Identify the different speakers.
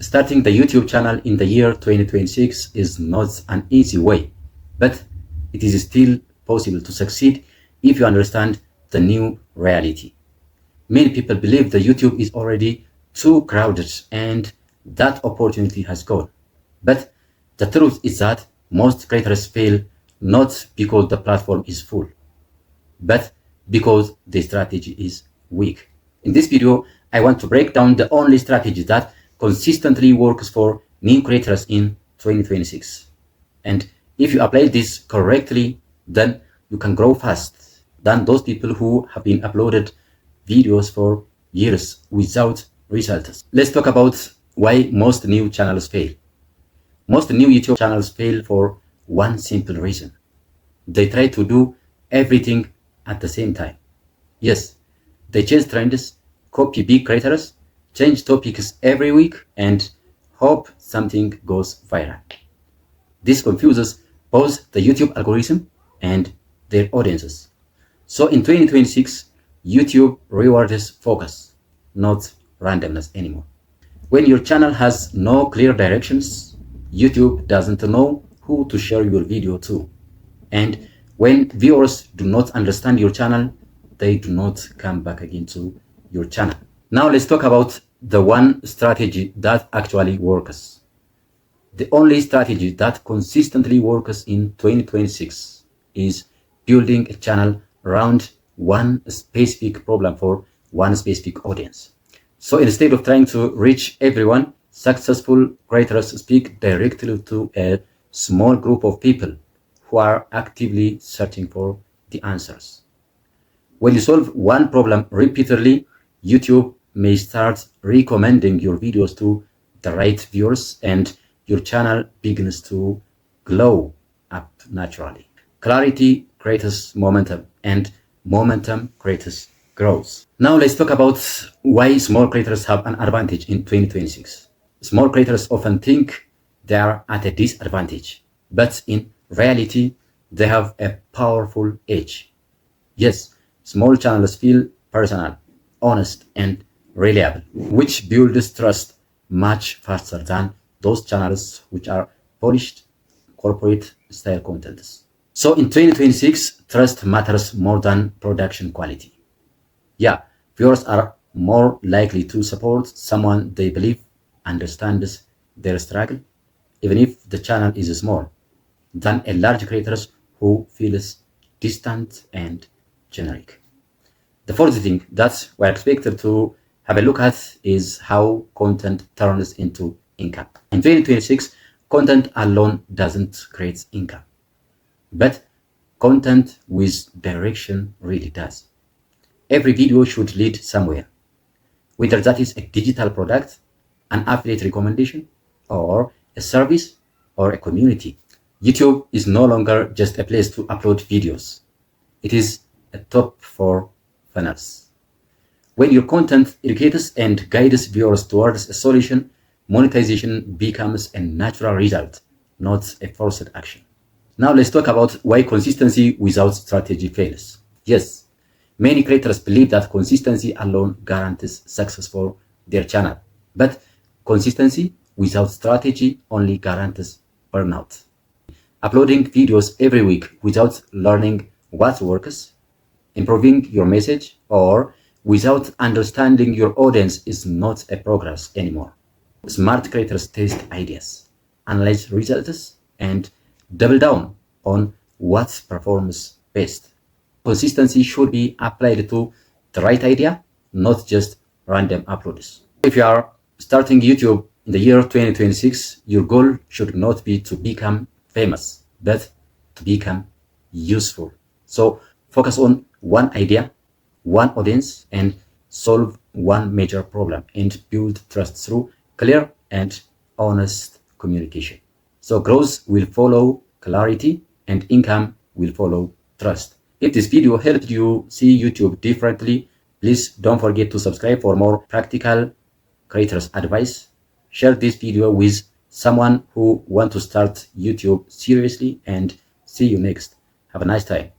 Speaker 1: Starting the YouTube channel in the year 2026 is not an easy way, but it is still possible to succeed if you understand the new reality. Many people believe the YouTube is already too crowded and that opportunity has gone. But the truth is that most creators fail not because the platform is full, but because the strategy is weak. In this video, I want to break down the only strategy that consistently works for new creators in 2026. And if you apply this correctly, then you can grow fast than those people who have been uploaded videos for years without results. Let's talk about why most new channels fail. Most new YouTube channels fail for one simple reason. They try to do everything at the same time. Yes, they chase trends, copy big creators, change topics every week, and hope something goes viral. This confuses both the YouTube algorithm and their audiences. So in 2026, YouTube rewards focus, not randomness anymore. When your channel has no clear directions, YouTube doesn't know who to share your video to. And when viewers do not understand your channel, they do not come back again to your channel. Now let's talk about the one strategy that actually works. The only strategy that consistently works in 2026 is building a channel around one specific problem for one specific audience. So instead of trying to reach everyone, successful creators speak directly to a small group of people who are actively searching for the answers. When you solve one problem repeatedly, YouTube may start recommending your videos to the right viewers and your channel begins to glow up naturally. Clarity creates momentum and momentum creates growth. Now let's talk about why small creators have an advantage in 2026. Small creators often think they are at a disadvantage, but in reality, they have a powerful edge. Yes, small channels feel personal, honest, and reliable, which builds trust much faster than those channels which are polished corporate style contents. So in 2026, trust matters more than production quality. Yeah, viewers are more likely to support someone they believe understands their struggle, even if the channel is small, than a large creators who feels distant and generic. The fourth thing that we're expected to have a look at is how content turns into income. In 2026, content alone doesn't create income, but content with direction really does. Every video should lead somewhere, whether that is a digital product, an affiliate recommendation, or a service or a community. YouTube is no longer just a place to upload videos. It is a top for funnels. When your content educates and guides viewers towards a solution, monetization becomes a natural result, not a forced action. Now let's talk about why consistency without strategy fails. Yes, many creators believe that consistency alone guarantees success for their channel, but consistency without strategy only guarantees burnout. Uploading videos every week without learning what works, improving your message, or without understanding your audience is not a progress anymore. Smart creators test ideas, analyze results, and double down on what performs best. Consistency should be applied to the right idea, not just random uploads. If you are starting YouTube in the year 2026, your goal should not be to become famous, but to become useful. So focus on one idea, one audience, and solve one major problem and build trust through clear and honest communication. So growth will follow clarity and income will follow trust. If this video helped you see YouTube differently, please don't forget to subscribe for more practical creators advice. Share this video with someone who wants to start YouTube seriously and see you next. Have a nice time.